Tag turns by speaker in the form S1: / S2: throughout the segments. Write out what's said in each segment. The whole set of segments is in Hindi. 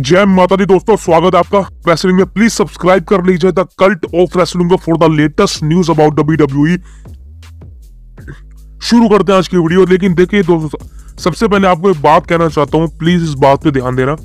S1: जय माता दी दोस्तों, स्वागत है आपका रेसलिंग में। प्लीज सब्सक्राइब कर लीजिए the cult of wrestling for the latest news about WWE। शुरू करते हैं आज की वीडियो। लेकिन देखिए दोस्तों, सबसे पहले आपको एक बात कहना चाहता हूँ, प्लीज इस बात पे ध्यान देना।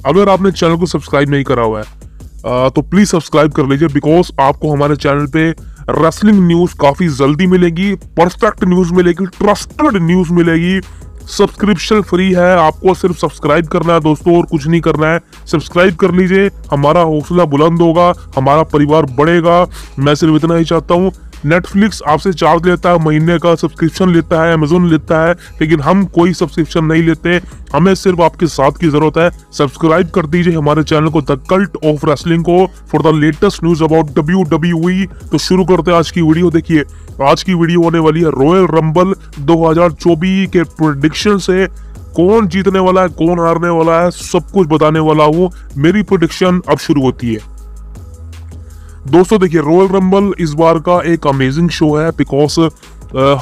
S1: अगर आपने चैनल को सब्सक्राइब नहीं करा हुआ है तो प्लीज सब्सक्राइब कर लीजिए, बिकॉज आपको हमारे चैनल पे रेसलिंग न्यूज काफी जल्दी मिलेगी, परफेक्ट न्यूज मिलेगी, ट्रस्टेड न्यूज मिलेगी। सब्सक्रिप्शन फ्री है, आपको सिर्फ सब्सक्राइब करना है दोस्तों, और कुछ नहीं करना है। सब्सक्राइब कर लीजिए, हमारा हौसला बुलंद होगा, हमारा परिवार बढ़ेगा। मैं सिर्फ इतना ही चाहता हूँ। नेटफ्लिक्स आपसे चार्ज लेता है, महीने का सब्सक्रिप्शन लेता है, अमेजोन लेता है, लेकिन हम कोई सब्सक्रिप्शन नहीं लेते। हमें सिर्फ आपके साथ की जरूरत है। सब्सक्राइब कर दीजिए हमारे चैनल को, द कल्ट ऑफ रेसलिंग को, for the latest news about WWE। तो शुरू करते हैं आज की वीडियो। देखिए आज की वीडियो होने वाली है रॉयल रंबल 2024 के प्रेडिक्शन से। कौन जीतने वाला है, कौन हारने वाला है, सब कुछ बताने वाला हूँ। मेरी प्रेडिक्शन अब शुरू होती है दोस्तों। देखिए रॉयल रंबल इस बार का एक अमेजिंग शो है, बिकॉज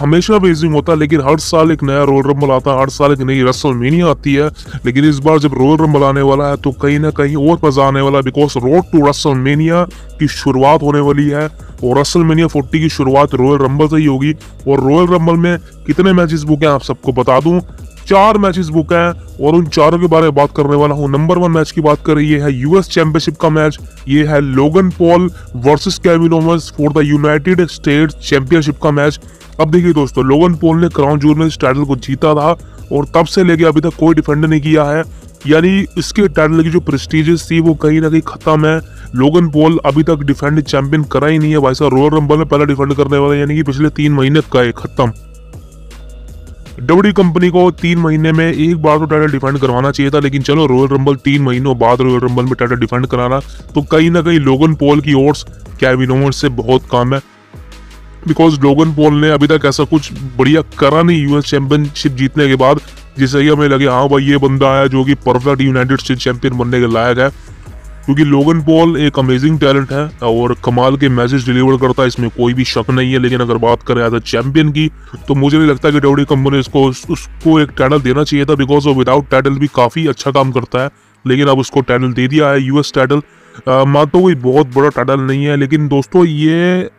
S1: हमेशा अमेजिंग होता है, लेकिन हर साल एक नया रॉयल रंबल आता है, हर साल एक नई रेसलमेनिया आती है। लेकिन इस बार जब रॉयल रंबल आने वाला है तो कहीं ना कहीं और मजा आने वाला है, बिकॉज रोड टू रेसलमेनिया की शुरुआत होने वाली है, और रेसलमेनिया 40 की शुरुआत रॉयल रंबल से ही होगी। और रॉयल रंबल में कितने मैचेस बुक हैं आप सबको बता दूं, 4 मैचेस बुक हैं, और उन चारों के बारे में बात करने वाला हूं। नंबर 1 मैच की बात करें, ये है यूएस चैंपियनशिप का मैच। ये है Logan Paul versus Kevin Owens for the United states championship का मैच। अब देखिए दोस्तों, लोगन पॉल ने क्राउन जूल में इस टाइटल को जीता था, और तब से लेके अभी तक कोई डिफेंड नहीं किया है। यानी इसके टाइटल की जो प्रेस्टीजियस थी वो कहीं ना कहीं खत्म है। लोगन पॉल अभी तक डिफेंड चैंपियन करा ही नहीं है भाई साहब। रॉयल रंबल में पहला डिफेंड करने वाला, यानी कि पिछले 3 महीने का है खत्म। WWE कंपनी को 3 महीने में एक बार तो टाइटल डिफेंड करवाना चाहिए था, लेकिन चलो रॉयल रंबल 3 महीनों बाद रॉयल रंबल में टाइटल डिफेंड कराना, तो कहीं ना कहीं लोगन पॉल की ओर केविन ओवेंस से बहुत कम है। बिकॉज लोगन पॉल ने अभी तक ऐसा कुछ बढ़िया करा नहीं यूएस चैंपियनशिप जीतने के बाद, जिससे ही हमें लगे हाँ भाई ये बंदा है जो कि परफेक्ट यूनाइटेड स्टेट्स चैंपियन बनने के लायक है। क्योंकि लोगन पॉल एक अमेजिंग टैलेंट है और कमाल के मैसेज डिलीवर करता है, इसमें कोई भी शक नहीं है। लेकिन अगर बात करें एज अ चैंपियन की, तो मुझे नहीं लगता कि WWE कंपनी उसको एक टाइटल देना चाहिए था, बिकॉज वो विदाउट टाइटल भी काफी अच्छा काम करता है। लेकिन अब उसको टाइटल दे दिया है, यूएस टाइटल। मानता हूँ कोई बहुत बड़ा टाइटल नहीं है, लेकिन दोस्तों ये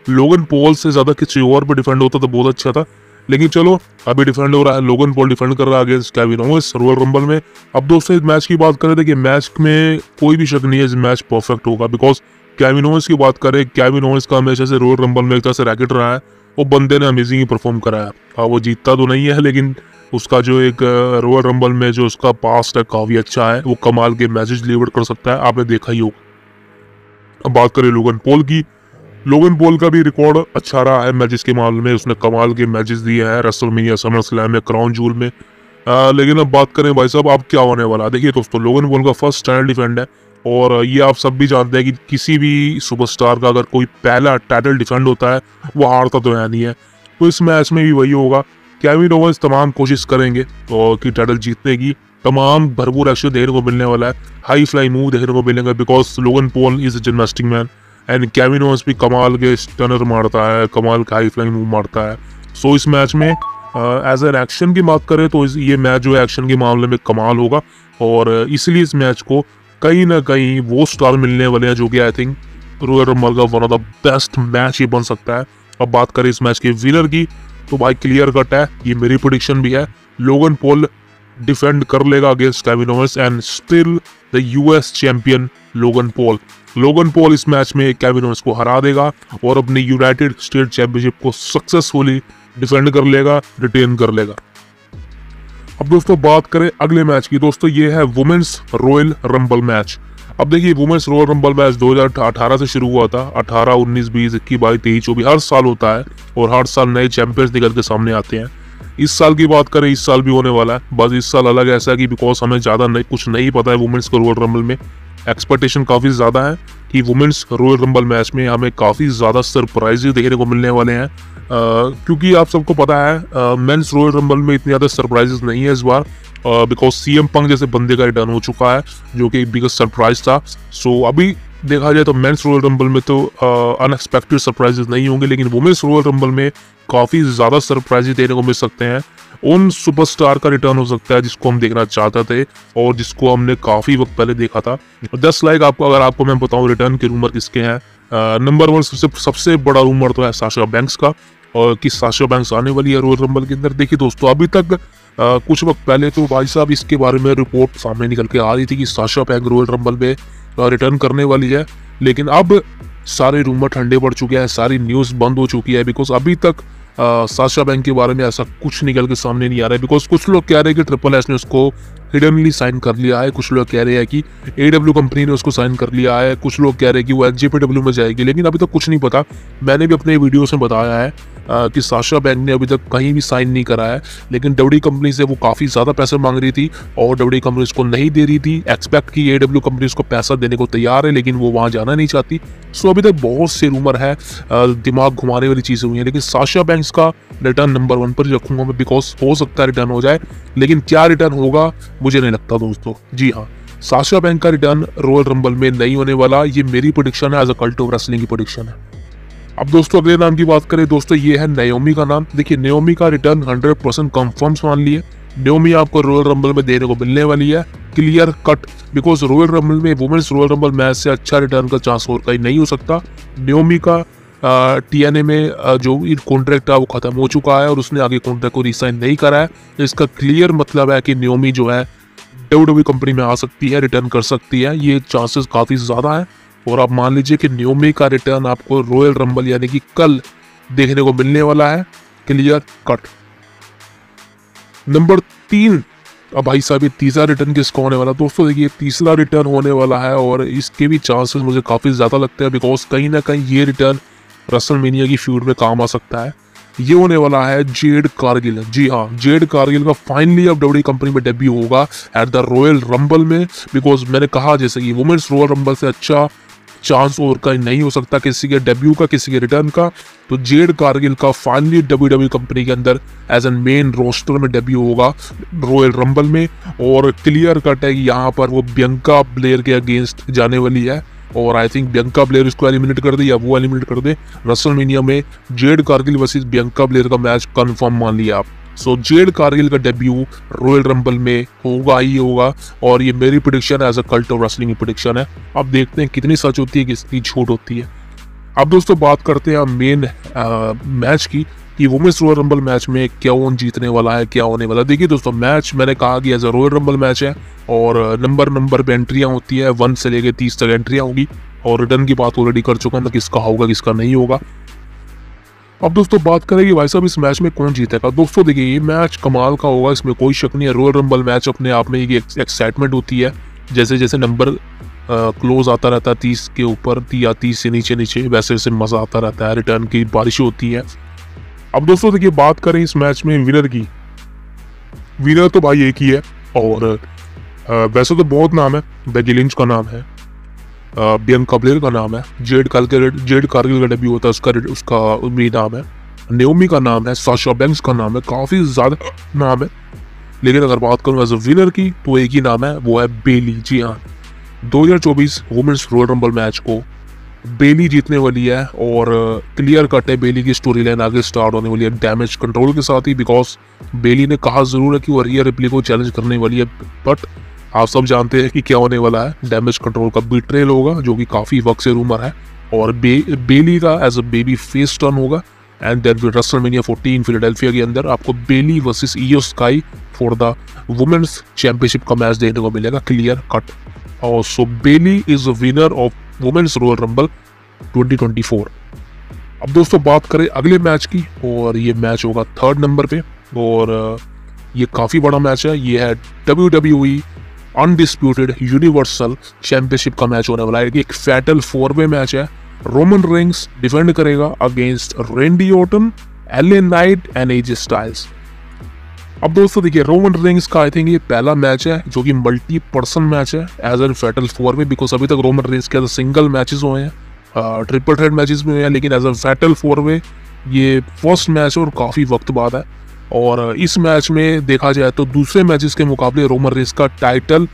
S1: लोगन पॉल से ज्यादा किसी और पे डिफेंड होता तो बहुत अच्छा था। लेकिन चलो अभी डिफेंड हो रहा है, लोगन पॉल डिफेंड कर रहा है against Kevin Owens royal Rumble में। अब दोस्तों इस मैच की बात करें, देखिए मैच में कोई भी शक नहीं है इस मैच परफेक्ट होगा, बिकॉज केविन ओवेंस की बात करें, केविन ओवेंस का हमेशा से रॉयल रंबल में एक तरह से रैकेट रहा है। वो बंदे ने अमेजिंग ही परफॉर्म करा है। हाँ वो जीतता तो नहीं है, लेकिन उसका जो एक रॉयल रंबल में जो उसका पास्ट है काफी अच्छा है। वो कमाल के मैसेज डिलीवर कर सकता है, आपने देखा ही होगा। अब बात करें लोगन पॉल की, लोगन पॉल का भी रिकॉर्ड अच्छा रहा है मैचेस के मामले में। उसने कमाल के मैचेस दिए हैं रेसलमेनिया, समर स्लैम में, क्राउन जूल में। लेकिन अब बात करें भाई साहब अब क्या होने वाला है। देखिए दोस्तों, लोगन पॉल का फर्स्ट टाइटल डिफेंड है, और ये आप सब भी जानते हैं कि किसी भी सुपरस्टार का अगर कोई पहला टाइटल डिफेंड होता है वो हारता तो है नहीं है। तो इस मैच में भी वही होगा। केविन ओवेंस तमाम कोशिश करेंगे तो कि टाइटल जीतने की, तमाम भरपूर एक्शन देखने को मिलने वाला है, हाई फ्लाई मूव देखने को मिलेंगे, because Logan Paul is a gymnastic man and Kevin Owens भी कमाल के स्टनर मारता है, कमाल का हाई फ्लाइंग मूव मारता है। सो इस मैच में एज एन एक्शन की बात करें तो ये मैच जो है एक्शन के मामले में कमाल होगा, और इसलिए इस मैच को कहीं ना कहीं वो स्टार मिलने वाले हैं जो कि आई थिंक रॉयल रंबल का one of the best match ही बन सकता है। अब बात करें इस मैच के विनर की, तो भाई क्लियर कट है, ये मेरी प्रेडिक्शन भी है, लोगन पॉल डिफेंड कर लेगा against Kevin Owens and still the US champion Logan Paul. Logan Paul इस मैच में केविन ओवेंस को हरा देगा और अपनी यूनाइटेड स्टेट चैंपियनशिप को सक्सेसफुली डिफेंड कर लेगा, रिटेन कर लेगा। अब दोस्तों बात करें अगले मैच की, दोस्तों ये है वुमेन्स रॉयल रंबल मैच। अब देखिए वुमेन्स रॉयल रंबल मैच 2018 से शुरू हुआ था। 18, 19, 20, 21, 22, 23, 24 हर साल होता है, और हर साल नए चैंपियंस निकल के सामने आते हैं। इस साल की बात करें, इस साल भी होने वाला है, बस इस साल अलग ऐसा है कि बिकॉज हमें ज्यादा कुछ नहीं पता है वुमेन्स को रॉयल रंबल में। एक्सपेक्टेशन काफी ज्यादा है कि वुमेन्स रॉयल रंबल मैच में हमें काफी ज्यादा सरप्राइजेस देखने को मिलने वाले हैं, क्योंकि आप सबको पता है मेंस रॉयल रंबल में इतनी ज्यादा सरप्राइजेस नहीं है इस बार, बिकॉज CM पंक जैसे बंदे का रिटर्न हो चुका है जो कि बिगेस्ट सरप्राइज था। सो अभी देखा जाए तो मेंस रॉयल रंबल में तो अनएक्सपेक्टेड सरप्राइजेस नहीं होंगे, लेकिन वुमेन्स रॉयल रंबल में काफ़ी ज़्यादा सरप्राइजेस देने को मिल सकते हैं। उन सुपरस्टार का रिटर्न हो सकता है जिसको हम देखना चाहते थे और जिसको हमने काफ़ी वक्त पहले देखा था। जस्ट लाइक अगर आपको मैं बताऊं रिटर्न के रूमर किसके हैं, नंबर 1 सबसे बड़ा रूमर तो है साशा बैंक्स का, और कि साशा बैंक्स आने वाली है रॉयल रंबल के अंदर। देखिए दोस्तों, अभी तक कुछ वक्त पहले तो भाई साहब इसके बारे में रिपोर्ट सामने निकल के आ रही थी कि साशा बैंक रॉयल रंबल में रिटर्न करने वाली है, लेकिन अब सारे रूमर ठंडे पड़ चुके हैं, सारी न्यूज़ बंद हो चुकी है। बिकॉज अभी तक साशा बैंक के बारे में ऐसा कुछ निकल के सामने नहीं आ रहा है। बिकॉज कुछ लोग कह रहे हैं कि ट्रिपल एस ने उसको हिडनली साइन कर लिया है, कुछ लोग कह रहे हैं कि AW कंपनी ने उसको साइन कर लिया है, कुछ लोग कह रहे हैं कि वो JPW में जाएगी, लेकिन अभी तक कुछ नहीं पता। मैंने भी अपने वीडियोस में बताया है कि साशा बैंक ने अभी तक कहीं भी साइन नहीं करा है, लेकिन WWE कंपनी से वो काफ़ी ज़्यादा पैसे मांग रही थी और WWE कंपनी उसको नहीं दे रही थी। एक्सपेक्ट की AW कंपनी उसको पैसा देने को तैयार है, लेकिन वो वहाँ जाना नहीं चाहती। सो अभी तक बहुत से रूमर है, दिमाग घुमाने वाली चीज़ें हुई हैं, लेकिन साशा बैंक्स का रिटर्न नंबर 1 पर ही रखूंगा मैं, बिकॉज हो सकता है रिटर्न हो जाए, लेकिन क्या रिटर्न होगा मुझे नहीं लगता दोस्तों। जी हाँ, साशा बैंक का रिटर्न रॉयल रंबल में नहीं होने वाला, ये मेरी प्रेडिक्शन है, as a cult of wrestling की प्रेडिक्शन है। अब दोस्तों अगले नाम की बात करें दोस्तों, ये है नाओमी का नाम। देखिए नाओमी का रिटर्न 100% कंफर्म मान लिए। नाओमी आपको रॉयल रंबल में देने को मिलने वाली है, clear cut, because royal Rumble में वुमेन्स रॉयल रंबल मैच से अच्छा रिटर्न का चांस और कहीं नहीं हो सकता। नाओमी का TNA में जो कॉन्ट्रैक्ट है वो खत्म हो चुका है और उसने आगे कॉन्ट्रैक्ट को रिसाइन नहीं करा है। इसका क्लियर मतलब है कि नाओमी जो है WWE कंपनी में आ सकती है, रिटर्न कर सकती है, ये चांसेस काफ़ी ज़्यादा है। और आप मान लीजिए कि नाओमी का रिटर्न आपको रॉयल रंबल यानी कि कल देखने को मिलने वाला है, क्लियर कट। नंबर 3, अब भाई साहब ये तीसरा रिटर्न किसका होने वाला दोस्तों? देखिए तीसरा रिटर्न होने वाला है और इसके भी चांसेस मुझे काफ़ी ज़्यादा लगते हैं, बिकॉज कहीं ना कहीं ये रिटर्न रेसलमेनिया की फ्यूड में काम आ सकता है। ये होने वाला है जेड कारगिल। जी हाँ, जेड कारगिल का फाइनली अब WWE कंपनी में डेब्यू होगा एट द रॉयल रंबल में, बिकॉज मैंने कहा जैसे कि वुमेन्स रॉयल रंबल से अच्छा चांस और कहीं नहीं हो सकता किसी के डेब्यू का, किसी के रिटर्न का। तो जेड कारगिल का फाइनली WWE कंपनी के अंदर एज एन मेन रोस्टर में डेब्यू होगा रॉयल रंबल में, और क्लियर कट है कि यहाँ पर वो बियंका ब्लेयर के अगेंस्ट जाने वाली है, और आई थिंक बियंका ब्लेयर इसको एलिमिनेट कर दे या वो एलिमिनेट कर दे। रेसलमेनिया में Jade Cargill versus Bianca Blair का मैच कंफर्म मान लिया आप। सो जेड कारगिल का डेब्यू रॉयल रंबल में होगा ही होगा, और ये मेरी प्रेडिक्शन है, as a cult of wrestling की प्रेडिक्शन है। अब देखते हैं कितनी सच होती है, कितनी झूठ होती है। अब दोस्तों बात करते हैं मेन मैच की कि वुमेन्स रॉयल रंबल मैच में कौन जीतने वाला है, क्या होने वाला है। देखिए दोस्तों, मैच मैंने कहा कि as a Royal Rumble match है और नंबर पे एंट्रियां होती है, 1 से लेकर 30 तक एंट्रियां होगी, और रिटर्न की बात ऑलरेडी कर चुका हूं किसका होगा किसका नहीं होगा। अब दोस्तों बात करें कि भाई साहब इस मैच में कौन जीतेगा। दोस्तों देखिए ये मैच कमाल का होगा, इसमें कोई शक नहीं है। रॉयल रंबल मैच अपने आप में एक एक्साइटमेंट होती है, जैसे जैसे नंबर क्लोज आता रहता है 30 के ऊपर या 30 से नीचे वैसे वैसे मज़ा आता रहता है, रिटर्न की बारिश होती है। अब दोस्तों देखिए बात करें इस मैच में विनर की, विनर तो भाई एक ही है, और वैसे तो बहुत नाम है, बेकी लिंच का नाम है, बियंका ब्लेयर का नाम है, जेड कारगिल का डेब्यू होता है उसका भी नाम है, नाओमी का नाम है, साशा बैंक्स का नाम है, काफ़ी ज़्यादा नाम है। लेकिन अगर बात करूँ एज अ विनर की तो एक ही नाम है, वो है बेली। जी हाँ, 2024 वुमेन्स रॉयल रंबल मैच को बेली जीतने वाली है, और क्लियर कट है बेली की स्टोरी लाइन आगे स्टार्ट होने वाली है डैमेज कंट्रोल के साथ ही, बिकॉज बेली ने कहा ज़रूर है कि वो रिया रिप्ली को चैलेंज करने वाली है, बट आप सब जानते हैं कि क्या होने वाला है, डैमेज कंट्रोल का बिट्रेल होगा, जो कि काफ़ी वक्त से रूमर है, और बेली का as a baby face turn होगा। एंड देन फिर रेसलमेनिया 14 फिलाडेल्फिया के अंदर आपको Bayley versus Iyo Sky for the women's championship का मैच देखने को मिलेगा, क्लियर कट। और so Bayley is the winner of women's Royal Rumble 2024। अब दोस्तों बात करें अगले मैच की, और ये मैच होगा 3rd नंबर पे, और ये काफ़ी बड़ा मैच है। ये है WWE अनडिस्प्यूटेड यूनिवर्सल चैंपियनशिप का मैच होने वाला है। एक फैटल 4-वे मैच है। रोमन रिंग्स डिफेंड करेगा against रेंडी Orton, LA night and AJ styles. अब दोस्तों देखिए रोमन रिंग्स का आई थिंक ये पहला मैच है जो कि मल्टी पर्सन मैच है एज एन फैटल 4-वे, बिकॉज अभी तक रोमन रिंग्स के सिंगल मैचेस हुए हैं, ट्रिपल थ्रेट मैचेस में हुए हैं, लेकिन एज एन फैटल 4-वे ये फर्स्ट मैच है और काफ़ी वक्त बाद है। और इस मैच में देखा जाए तो दूसरे मैचेस के मुकाबले रोमन रिंग्स का टाइटल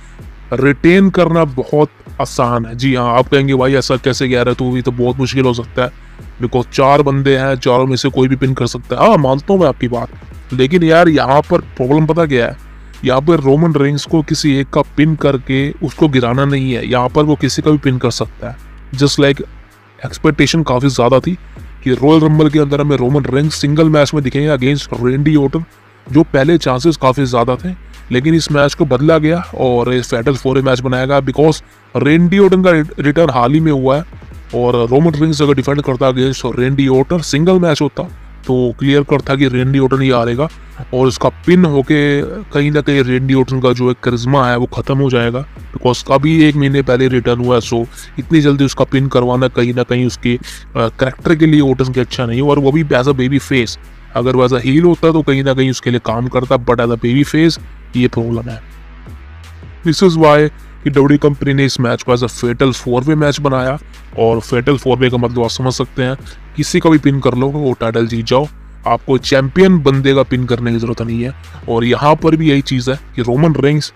S1: रिटेन करना बहुत आसान है। जी हाँ, आप कहेंगे भाई ऐसा कैसे कह रहे, तो भी तो बहुत मुश्किल हो सकता है, बिकॉज 4 बंदे हैं, चारों में से कोई भी पिन कर सकता है। हाँ, मानता हूँ मैं आपकी बात, लेकिन यार यहाँ पर प्रॉब्लम पता क्या है, यहाँ पर रोमन रेंस को किसी एक का पिन करके उसको गिराना नहीं है, यहाँ पर वो किसी का भी पिन कर सकता है। जस्ट लाइक एक्सपेक्टेशन काफ़ी ज़्यादा थी कि रॉयल रंबल के अंदर हमें रोमन रेंस सिंगल मैच में दिखेंगे अगेंस्ट रेंडी ओर्टन, जो पहले चांसेस काफ़ी ज़्यादा थे, लेकिन इस मैच को बदला गया और इस फैटल 4 मैच बनाया गया, बिकॉज रेंडी ओर्टन का रिटर्न हाल ही में हुआ है। और रोमन रेंस अगर डिफेंड करता अगेंस्ट रेंडी ओर्टन, सिंगल मैच होता तो क्लियर कट था कि रेंडी ओर्टन ही हारेगा, और उसका पिन होके कहीं ना कहीं रेंडी ओर्टन का जो एक करिश्मा है वो खत्म हो जाएगा, बिकॉज अभी 1 महीने पहले रिटर्न हुआ है। सो इतनी जल्दी उसका पिन करवाना कहीं ना कहीं उसके करेक्टर के लिए ओर्टन के अच्छा नहीं, और वो भी एज अ बेबी फेस। अगर वो एज अ हील होता तो कहीं ना कहीं उसके लिए काम करता, but as a baby face ये प्रॉब्लम है। दिस इज वाई कि डब्ल्यू कंपनी ने इस मैच को एज अ फेटल 4 मैच बनाया, और फेटल 4 का मतलब आप समझ सकते हैं, किसी का भी पिन कर लो वो टाइटल जीत जाओ, आपको चैंपियन बंदे का पिन करने की जरूरत नहीं है। और यहाँ पर भी यही चीज़ है कि रोमन रेंस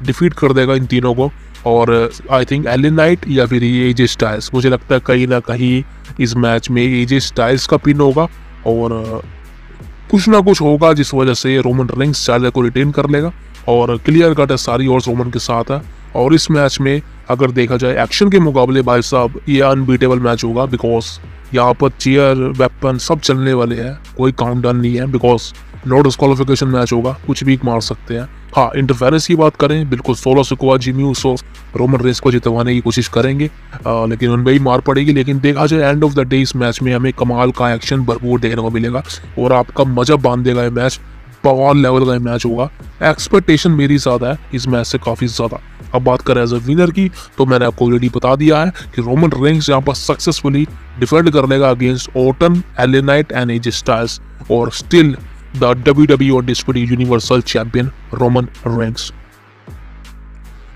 S1: डिफीट कर देगा इन तीनों को, और आई थिंक एले नाइट या फिर एजे स्टाइल्स, मुझे लगता है कहीं ना कहीं इस मैच में एजे स्टाइल्स का पिन होगा, और कुछ ना कुछ होगा जिस वजह से रोमन रेंस चार्जर को रिटेन कर लेगा, और क्लियर कट है सारी और रोमन के साथ है। और इस मैच में अगर देखा जाए एक्शन के मुकाबले भाई साहब ये अनबीटेबल मैच होगा, बिकॉज यहाँ पर चेयर वेपन सब चलने वाले हैं, कोई काउंटडाउन नहीं है, बिकॉज नो डिस्क्वालिफिकेशन मैच होगा, कुछ भी मार सकते हैं। हाँ, इंटरफेरेंस की बात करें, बिल्कुल solo Sikoa, Jimmy Uso Roman Reigns को जितवाने की कोशिश करेंगे, लेकिन उनमें ही मार पड़ेगी। लेकिन देखा जाए एंड ऑफ द डे इस मैच में हमें कमाल का एक्शन भरपूर देखने को मिलेगा, और आपका मजा बांध देगा ये मैच, बवाल लेवल का मैच होगा। एक्सपेक्टेशन मेरी ज़्यादा है इस मैच से, काफ़ी ज़्यादा। अब बात करें एज अ विनर की, तो मैंने आपको ऑलरेडी बता दिया है कि रोमन रेंस यहाँ पर सक्सेसफुली डिफेंड कर लेगा against Orton, LA Knight and AJ Styles, और still the WWE undisputed universal champion Roman Reigns.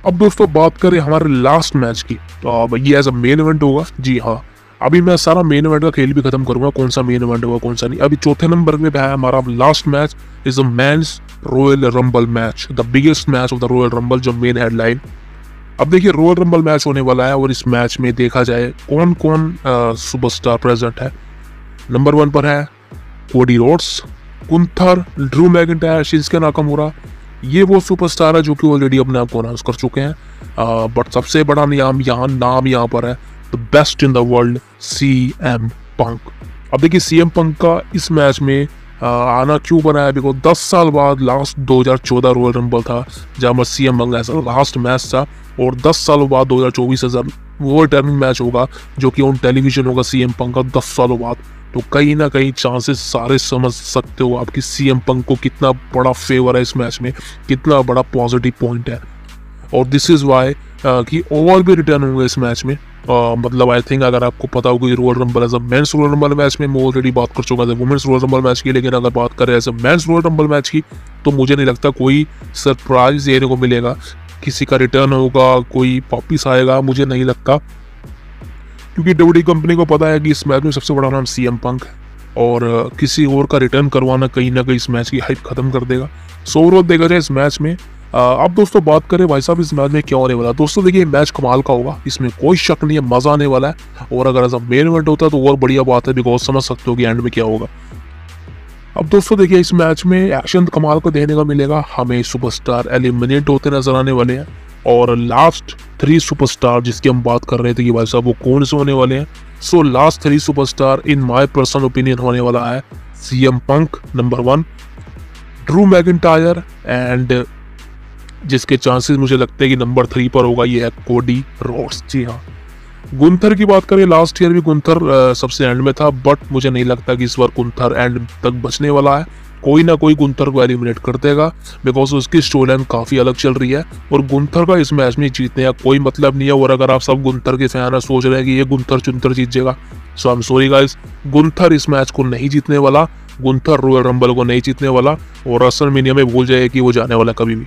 S1: अब दोस्तों बात करें हमारे लास्ट मैच की, तो अब ये एज अ मेन इवेंट होगा। जी हाँ, अभी मैं सारा मेन इवेंट का खेल भी खत्म करूंगा, कौन सा मेन इवेंट होगा कौन सा नहीं। अभी चौथे नंबर में है हमारा last match, is the men's Royal Rumble match, the biggest match of the Royal Rumble, जो मेन हेडलाइन। अब देखिए रॉयल रंबल मैच होने वाला है, और इस मैच में देखा जाए कौन कौन सुपरस्टार प्रेजेंट है। नंबर 1 पर है Cody Rhodes, Gunther, Drew McIntyre, Shinsuke Nakamura. ये वो सुपरस्टार है जो कि ऑलरेडी अपने आप को अनाउंस कर चुके हैं, बट सबसे बड़ा नाम यहाँ पर है the best in the world, CM पंक। अब देखिए CM पंक का इस मैच में आना क्यों बना है, बिकॉज 10 साल बाद लास्ट 2014 रॉयल रंबल था जहाँ पर CM पंक ऐसा लास्ट मैच था, और 10 सालों बाद 2024 वो रिटर्निंग मैच होगा जो कि ऑन टेलीविजन होगा CM पंक का 10 सालों बाद। तो कहीं ना कहीं चांसेस सारे समझ सकते हो आपकी CM पंक को कितना बड़ा फेवर है इस मैच में, कितना बड़ा पॉजिटिव पॉइंट है। और दिस इज वाई कि ओवर भी रिटर्न होंगे इस मैच में। मतलब आई थिंक अगर आपको पता होगा Royal Rumble as a men's Royal Rumble match में मैं ऑलरेडी बात कर चुका था वुमेन्स रॉयल रंबल मैच की, लेकिन अगर बात करें as a men's Royal Rumble match की, तो मुझे नहीं लगता कोई सरप्राइज देने को मिलेगा, किसी का रिटर्न होगा, कोई वापिस आएगा, मुझे नहीं लगता, क्योंकि WWE कंपनी को पता है कि इस मैच में सबसे बड़ा नाम CM पंक है, और किसी और का रिटर्न करवाना कहीं ना कहीं इस मैच की हाइप खत्म कर देगा। सो ओवरऑल देखा जाए इस मैच में, अब दोस्तों बात करें भाई साहब इस मैच में क्या होने वाला है। दोस्तों देखिए मैच कमाल का होगा, इसमें कोई शक नहीं है, मजा आने वाला है, और अगर ऐसा मेन इवेंट होता है तो और बढ़िया बात है, बिकॉज समझ सकते हो कि एंड में क्या होगा। अब दोस्तों देखिए इस मैच में एक्शन कमाल का देखने का मिलेगा, हमें सुपरस्टार एलिमिनेट होते नजर आने वाले हैं, और लास्ट 3 सुपरस्टार जिसकी हम बात कर रहे थे कि भाई साहब वो कौन से होने वाले हैं। So last 3 superstar in my personal opinion होने वाला है CM punk number 1, Drew McIntyre, and जिसके चांसेस मुझे लगते हैं कि नंबर 3 पर होगा ये है कोडी रोड्स। जी हाँ, गुंथर की बात करें, लास्ट ईयर भी गुंथर सबसे एंड में था, बट मुझे नहीं लगता कि इस बार गुंथर एंड तक बचने वाला है, कोई ना कोई गुंथर को एलिमिनेट कर देगा, बिकॉज उसकी स्टोरी लाइन काफी अलग चल रही है, और गुंथर का इस मैच में जीतने का कोई मतलब नहीं है। और अगर आप सब गुंथर के फैन सोच रहे हैं कि ये गुंथर चुंथर जीत जाएगा, so I am sorry guys, Gunther इस मैच को नहीं जीतने वाला, गुंथर रॉयल रंबल को नहीं जीतने वाला, और रेसलमेनिया में भूल जाए कि वो जाने वाला कभी भी।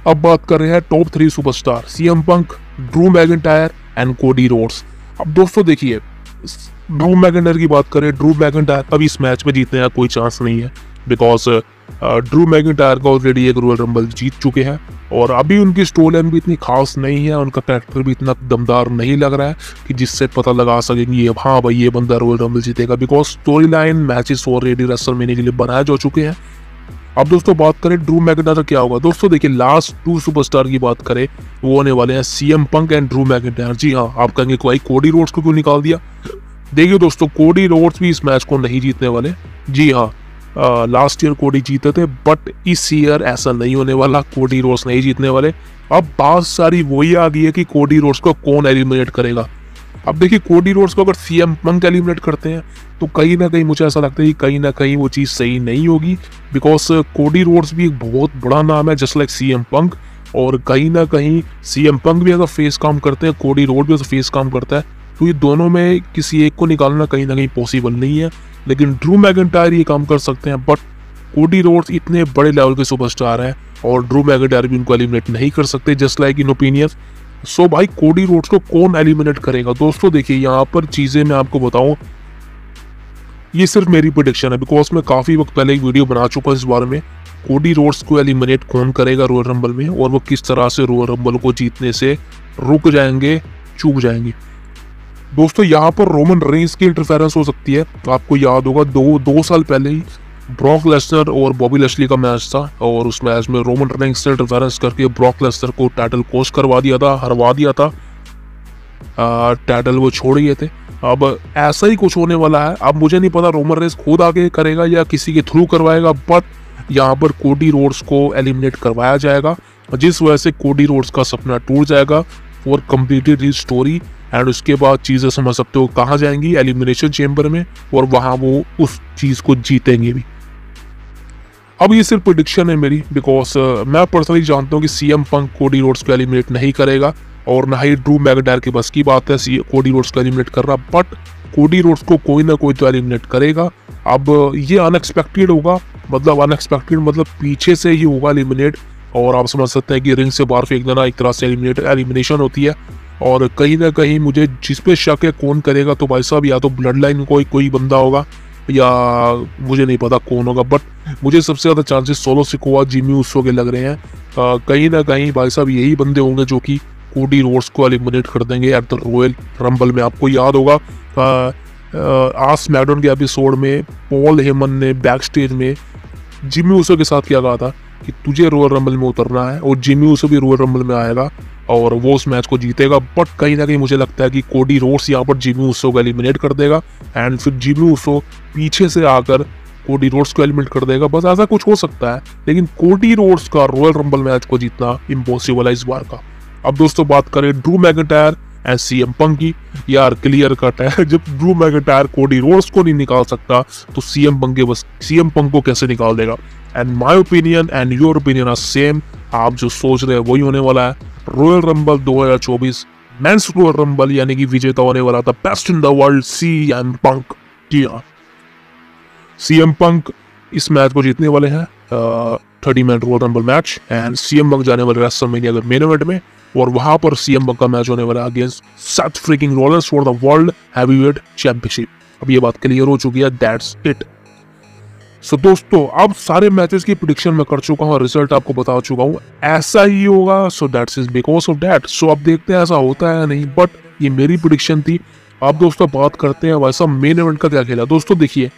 S1: अब बात कर रहे हैं top 3 superstar, CM punk, Drew McIntyre and Cody Rhodes. अब दोस्तों देखिए ड्रू मैकिंटायर की बात करें, ड्रू मैकिंटायर अभी इस मैच में जीतने का कोई चांस नहीं है, बिकॉज ड्रू मैकिंटायर का ऑलरेडी एक रॉयल रंबल जीत चुके हैं और अभी उनकी स्टोरी लाइन भी इतनी खास नहीं है, उनका कैरेक्टर भी इतना दमदार नहीं लग रहा है कि जिससे पता लगा सकेंगे ये हाँ भाई ये बंदा रॉयल रंबल जीतेगा, because story line matches already WrestleMania के लिए बनाए जा चुके हैं। अब दोस्तों बात करें ड्रू मैकिंटायर क्या होगा, दोस्तों देखिए लास्ट 2 सुपरस्टार की बात करें वो होने वाले हैं CM Punk and Drew McIntyre. जी हाँ, आप कहेंगे कोई कोडी रोड्स को क्यों निकाल दिया, देखिए दोस्तों कोडी रोड्स भी इस मैच को नहीं जीतने वाले। जी हाँ, लास्ट ईयर कोडी जीते थे बट इस ईयर ऐसा नहीं होने वाला, कोडी रोड्स नहीं जीतने वाले। अब बात सारी वही आ गई है कि कोडी रोड्स को कौन एलिमिनेट करेगा। अब देखिए कोडी रोड्स को अगर सीएम पंक एलिमिनेट करते हैं तो कहीं ना कहीं मुझे ऐसा लगता है कि कहीं ना कहीं वो चीज़ सही नहीं होगी, बिकॉज कोडी रोड्स भी एक बहुत बड़ा नाम है जस्ट लाइक सीएम पंक, और कहीं ना कहीं सीएम पंक भी अगर फेस काम करते हैं, कोडी रोड भी फेस काम करता है, तो ये दोनों में किसी एक को निकालना कहीं ना कहीं पॉसिबल नहीं है। लेकिन ड्रू मैकिंटायर ये काम कर सकते हैं, बट कोडी रोड्स इतने बड़े लेवल के सुपरस्टार हैं और ड्रू मैकिंटायर भी उनको एलिमिनेट नहीं कर सकते जस्ट लाइक इन ओपिनियन। सो भाई कोडी रोड्स को कौन एलिमिनेट करेगा, दोस्तों देखिए यहाँ पर चीजें मैं आपको बताऊं, ये सिर्फ मेरी प्रेडिक्शन है, बिकॉज मैं काफी वक्त पहले एक वीडियो बना चुका इस बारे में, कोडी रोड्स को एलिमिनेट कौन करेगा रॉयल रंबल में और वो किस तरह से रॉयल रंबल को जीतने से रुक जाएंगे, चूक जाएंगे। दोस्तों यहाँ पर रोमन रेंस की इंटरफेरेंस हो सकती है, आपको याद होगा दो साल पहले ही ब्रॉक लेसनर और बॉबी लैशली का मैच था और उस मैच में रोमन रेंस ने इंटरफेरेंस करके ब्रॉक लेसनर को टाइटल कोस्ट करवा दिया था, हरवा दिया था, टाइटल वो छोड़ गए थे। अब ऐसा ही कुछ होने वाला है, अब मुझे नहीं पता रोमन रेंस खुद आगे करेगा या किसी के थ्रू करवाएगा, बट यहाँ पर कोडी रोड्स को एलिमिनेट करवाया जाएगा जिस वजह से कोडी रोड्स का सपना टूट जाएगा for completed his story. And उसके बाद चीज़ें समझ सकते हो कहाँ जाएंगी, एलिमिनेशन चेम्बर में, और वहाँ वो उस चीज़ को जीतेंगे भी। अब ये सिर्फ प्रेडिक्शन है मेरी, बिकॉज मैं पर्सनली जानता हूँ कि सीएम पंक कोडी रोड्स को एलिमिनेट नहीं करेगा और ना ही ड्रू मैकिंटायर के बस की बात है कोडी रोड्स को एलिमिनेट कर रहा, बट कोडी रोड्स को कोई ना कोई तो एलिमिनेट करेगा। अब ये अनएक्सपेक्टेड होगा, मतलब अनएक्सपेक्टेड मतलब पीछे से ही होगा एलिमिनेट, और आप समझ सकते हैं कि रिंग से बाहर फेंक देना एक तरह से एलिमिनेशन होती है। और कहीं ना कहीं मुझे जिस पे शक है कौन करेगा, तो भाई साहब या तो ब्लड लाइन कोई बंदा होगा या मुझे नहीं पता कौन होगा, बट मुझे सबसे ज़्यादा chances solo Sikoa, Jimmy Uso के लग रहे हैं। कहीं ना कहीं भाई साहब यही बंदे होंगे जो कि कोडी रोड्स को एलिमिनेट कर देंगे एट द रॉयल रंबल में। आपको याद होगा आज स्मैकडाउन के एपिसोड में पॉल हेमन ने बैक स्टेज में जिमी ऊसो के साथ क्या कहा था कि तुझे रॉयल रंबल में उतरना है, और जिमी ऊसो भी रॉयल रंबल में आएगा और वो उस मैच को जीतेगा। बट कहीं ना कहीं मुझे लगता है कि कोडी रोड्स यहाँ पर जिमी ऊसो को एलिमिनेट कर देगा एंड फिर जिमी ऊसो पीछे से आकर कोडी रोड्स को एलिमिनेट कर देगा, बस ऐसा कुछ हो सकता है। लेकिन कोडी रोड्स का रॉयल रंबल मैच को जीतना इम्पॉसिबल है इस बार का। अब दोस्तों बात करें Drew McIntyre and CM Punk की, यार क्लियर कट है, जब ड्रू मैकिंटायर कोडी रोड्स को नहीं निकाल सकता तो सीएम पंक को कैसे निकाल देगा। And my opinion and your opinion are same, आप जो सोच रहे हैं वही होने वाला है। Royal Rumble 2024 men's Royal Rumble यानी कि विजेता होने वाला था best in the world CM Punk. जी हाँ, सीएम पंक इस मैच को जीतने वाले हैं 30 man royal Rumble match, and CM Punk जाने वाले रेसलमेनिया के मेन इवेंट में, और वहां पर सीएम पंक का मैच होने वाला against Seth Freakin Rollins for the world heavyweight championship. अब ये बात क्लियर हो चुकी है, दैट्स इट। सो दोस्तों अब सारे मैचेस की प्रेडिक्शन मैं कर चुका हूँ और रिजल्ट आपको बता चुका हूँ, ऐसा ही होगा। So that's is because of that. So अब देखते हैं ऐसा होता है या नहीं, बट ये मेरी प्रेडिक्शन थी। अब दोस्तों बात करते हैं वैसा मेन इवेंट का क्या खेला। दोस्तों देखिए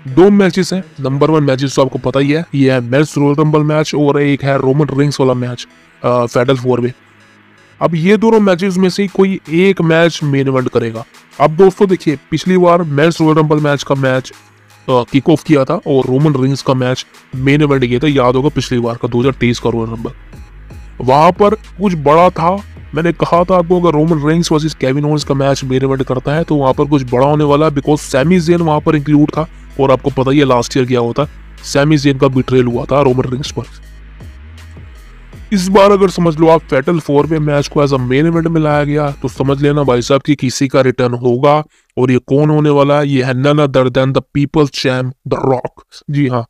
S1: 2 मैचेस हैं, नंबर 1 मैचेस तो आपको पता ही है, ये है मेंस रॉयल रंबल मैच और एक है रोमन रिंग्स वाला मैच फैटल 4 में। अब ये दोनों मैचेस में से कोई एक मैच मेन इवेंट करेगा। अब दोस्तों देखिए पिछली बार मेंस रॉयल रंबल मैच का मैच किक ऑफ किया था और रोमन रिंग्स का मैच मेन इवेंट किया था, याद होगा पिछली बार का 2023 का रॉयल रंबल। वहां पर कुछ बड़ा था, मैंने कहा था आपको अगर Roman rings versus Kevin Owens का मैच मेन इवेंट करता है तो वहां पर कुछ बड़ा होने वाला है, बिकॉज सैमी ज़ेन वहां पर इंक्लूड था और आपको पता ही है लास्ट ईयर क्या होता, सैमी ज़ेन का बिट्रेल हुआ था रोमन रिंग्स पर। इस बार अगर समझ लो आप फैटल 4 में मैच को एज अ मेन इवेंट में लाया गया तो समझ लेना भाई साहब कि किसी का रिटर्न होगा, और ये कौन होने वाला है, ये है none other than the people's champ the Rock. जी हाँ,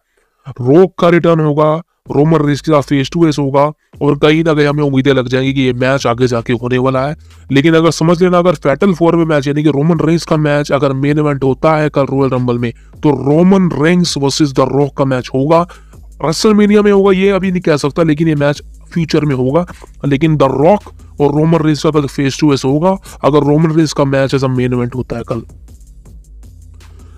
S1: रॉक का रिटर्न होगा, रोमन रेंस के साथ फेस टू फेस होगा, और कहीं ना कहीं हमें उम्मीदें लग जाएंगी कि ये मैच आगे जाके होने वाला है। लेकिन अगर समझ लेना अगर फैटल 4 में मैच यानी कि रोमन रेंस का मैच अगर मेन इवेंट होता है कल रॉयल रंबल में, तो Roman Reigns versus the rock का मैच होगा, रेसलमेनिया में होगा ये अभी नहीं कह सकता, लेकिन ये मैच फ्यूचर में होगा। लेकिन द रॉक और रोमन रेंस का फेस टू फेस होगा अगर रोमन रेंस का match as a main event होता है कल।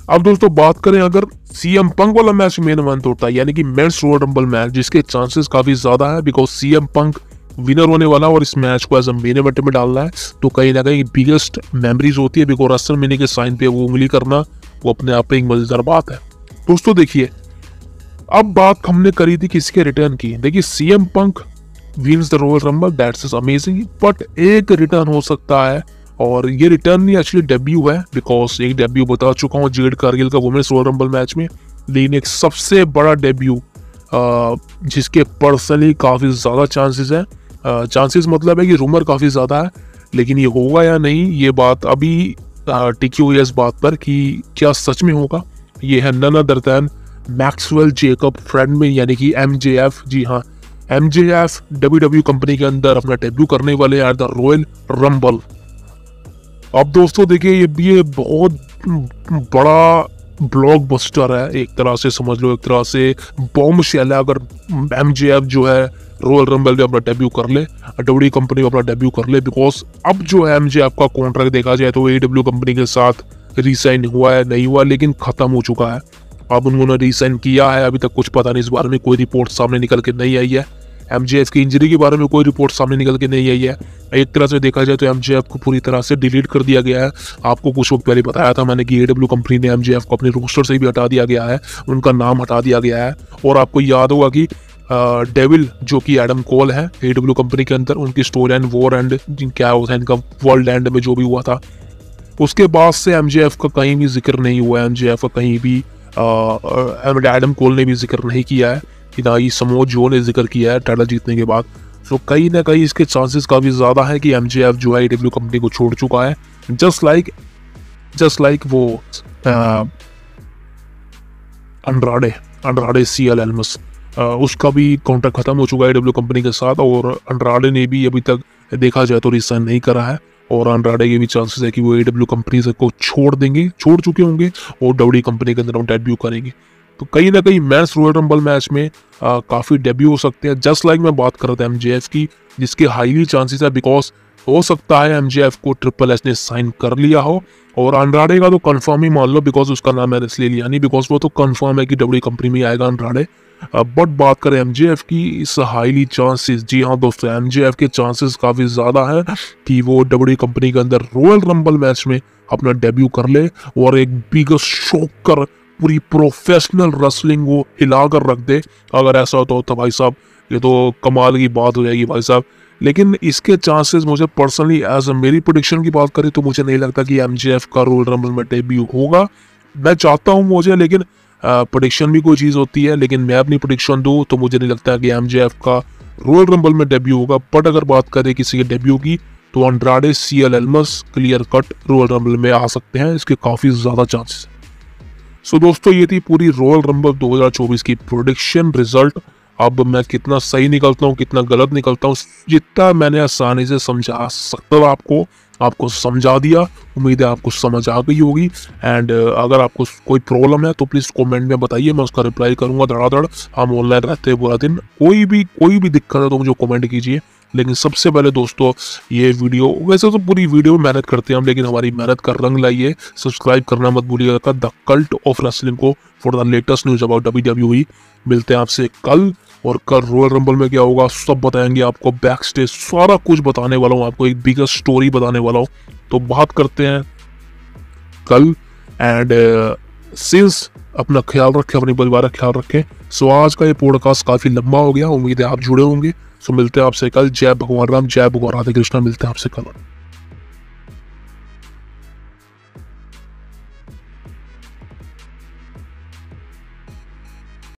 S1: अब दोस्तों बात करें अगर सीएम पंक वाला मैच मेन इवेंट होता है, यानी कि मेंस रॉयल रंबल मैच, जिसके चांसेस काफी ज्यादा है बिकॉज सीएम पंक विनर होने वाला और इस मैच को एज अ मेन इवेंट में डालना है, तो कहीं ना कहीं बिगेस्ट मेमोरीज होती है बिकॉज रेसलमेनिया के साइन पे वो उंगली करना वो अपने आप में एक मजेदार बात है। दोस्तों देखिए, अब बात हमने करी थी किसके रिटर्न की। देखिए CM Punk wins the Royal rumble, that's is amazing, but एक रिटर्न हो सकता है और ये रिटर्न नहीं एक्चुअली डेब्यू है बिकॉज एक डेब्यू बता चुका हूँ जेड कारगिल का वुमेन्स रॉयल रंबल मैच में, लेकिन एक सबसे बड़ा डेब्यू जिसके पर्सनली काफी ज्यादा चांसेस है, चांसेस मतलब है कि रूमर काफी ज्यादा है, लेकिन ये होगा या नहीं ये बात अभी टिकी हुई है इस बात पर कि क्या सच में होगा। ये है none other than Maxwell Jacob Friedman यानी कि MJF। जी हाँ, MJF WWE कंपनी के अंदर अपना डेब्यू करने वाले एट द रॉयल रंबल। अब दोस्तों देखिए ये बहुत बड़ा ब्लॉकबस्टर है, एक तरह से समझ लो, एक तरह से बॉम्बशेल है अगर MJF जो है रॉयल रंबल में अपना डेब्यू कर ले, WWE कंपनी में अपना डेब्यू कर ले, बिकॉज अब जो है MJF का कॉन्ट्रैक्ट देखा जाए तो AEW कंपनी के साथ रिसाइन हुआ है नहीं हुआ लेकिन खत्म हो चुका है। अब उन्होंने रिसाइन किया है, अभी तक कुछ पता नहीं, इस बारे में कोई रिपोर्ट सामने निकल के नहीं आई है। MJF की इंजरी के बारे में कोई रिपोर्ट सामने निकल के नहीं आई है। एक तरह से देखा जाए तो MJF को पूरी तरह से डिलीट कर दिया गया है। आपको कुछ वक्त पहले बताया था मैंने कि AEW कंपनी ने MJF को अपने रोस्टर से भी हटा दिया गया है, उनका नाम हटा दिया गया है। और आपको याद होगा कि डेविल जो कि एडम कोल है AEW कंपनी के अंदर, उनकी स्टोरी एंड वॉर एंड क्या होता है इनका वर्ल्ड एंड में जो भी हुआ था, उसके बाद से MJF का कहीं भी जिक्र नहीं हुआ है। MJF का कहीं भी एडम कोल ने भी जिक्र नहीं किया है, ना ही समो जो ने जिक्र किया है टाइटल जीतने के बाद। तो कहीं ना कहीं इसके चांसेस काफी ज्यादा है कि MJF जो है AEW कंपनी को छोड़ चुका है, जस्ट लाइक वो अंड्राडे CL एल्मस, उसका भी कॉन्ट्रैक्ट खत्म हो चुका है AEW कंपनी के साथ और अंड्राडे ने भी अभी तक देखा जाए तो रिसाइन नहीं करा है और अंड्राडे के भी चांसेस है कि वो AEW कंपनी से को छोड़ चुके होंगे और WWE कंपनी के अंदर डेब्यू करेंगे। तो कहीं ना कहीं मेंस रॉयल रंबल मैच में काफी डेब्यू हो सकते हैं, जस्ट लाइक मैं बात कर रहा था MJF की, जिसके हाईली चांसेस है बिकॉज हो सकता है MJF को ट्रिपल एच ने साइन कर लिया हो और अंड्राडे का तो कंफर्म ही मान लो बिकॉज उसका नाम मैंने इसलिए लिया नहीं बिकॉज वो तो कंफर्म है कि WWE कंपनी में आएगा अंड्राडे। बट बात करें MJF की, इस हाईली चांसेस, जी हाँ दोस्तों, MJF के चांसेस काफी ज्यादा है कि वो WWE कंपनी के अंदर रॉयल रंबल मैच में अपना डेब्यू कर ले और एक बिगेस्ट शॉक कर पूरी प्रोफेशनल रेसलिंग को हिला कर रख दे। अगर ऐसा होता तो भाई साहब ये तो कमाल की बात हो जाएगी भाई साहब। लेकिन इसके चांसेस मुझे पर्सनली एज मेरी प्रेडिक्शन की बात करें तो मुझे नहीं लगता कि MJF का रॉयल रंबल में डेब्यू होगा। मैं चाहता हूँ मुझे, लेकिन प्रेडिक्शन भी कोई चीज़ होती है, लेकिन मैं अपनी प्रेडिक्शन दूँ तो मुझे नहीं लगता कि MJF का रॉयल रंबल में डेब्यू होगा। बट अगर बात करें किसी के डेब्यू की तो अंड्राडे CL Elms clear cut royal Rumble में आ सकते हैं, इसके काफ़ी ज़्यादा चांसेस। सो दोस्तों ये थी पूरी रॉयल रंबल 2024 की प्रेडिक्शन रिजल्ट। अब मैं कितना सही निकलता हूँ कितना गलत निकलता हूँ, जितना मैंने आसानी से समझा सकता था आपको समझा दिया। उम्मीद है आपको समझ आ गई होगी। एंड अगर आपको कोई प्रॉब्लम है तो प्लीज़ कमेंट में बताइए, मैं उसका रिप्लाई करूंगा धड़ाधड़। हम ऑनलाइन रहते हैं पूरा दिन, कोई भी दिक्कत है तो मुझे कमेंट कीजिए। लेकिन सबसे पहले दोस्तों ये वीडियो, वैसे तो पूरी वीडियो मेहनत करते हैं हम, लेकिन हमारी मेहनत का रंग लाइए, सब्सक्राइब करना मत भूलिएगा द कल्ट ऑफ रेसलिंग को for the latest news about WWE। मिलते हैं आपसे कल, और कल रॉयल रंबल में क्या होगा सब बताएंगे आपको, बैक स्टेज सारा कुछ बताने वाला हूँ आपको, एक बिगेस्ट स्टोरी बताने वाला हूँ। तो बात करते हैं कल। एंड सिंस अपना ख्याल रखें, अपने परिवार का ख्याल रखें। सो आज का ये पॉडकास्ट काफी लंबा हो गया, उम्मीद है आप जुड़े होंगे। सो मिलते हैं आपसे कल। जय भगवान राम, जय भगवान राधे कृष्णा। मिलते हैं आपसे कल।